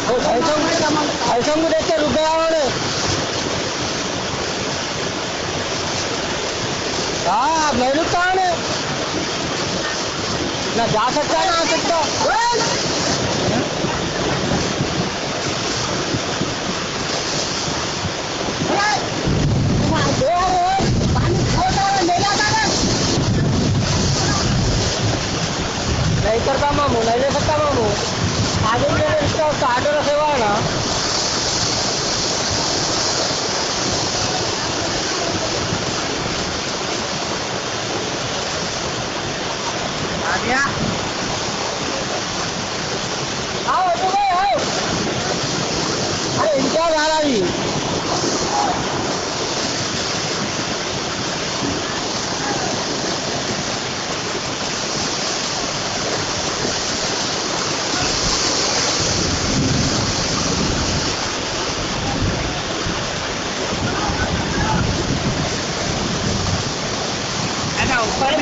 ऐसा को देख के रुक गया उन्होंने। हाँ नहीं रुकता उन्हें ना, जा सकता ना आ सकता। नहीं करता मामू, नहीं ले सकता मामू। आगे भी इसका ऑटो रखे हुआ है ना। आ गया। आओ तो भाई आओ। अरे इनका गाना भी ऊपर